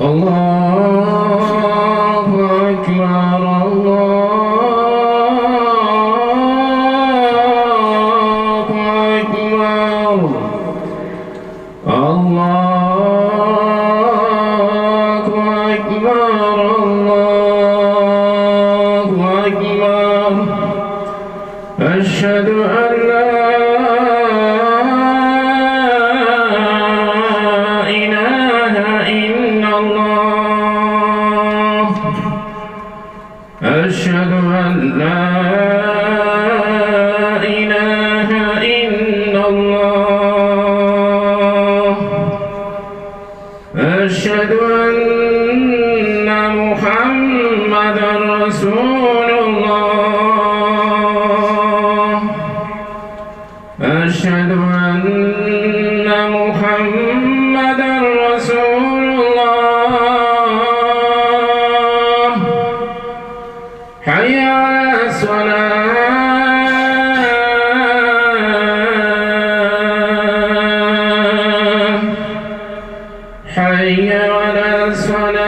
الله أكبر الله أكبر الله أكبر الله أكبر أشهد أن لا أشهد أن لا إله إلا الله أشهد أن محمدًا رسول الله أشهد أن محمدًا رسول الله حي على الصلاة حي على الصلاة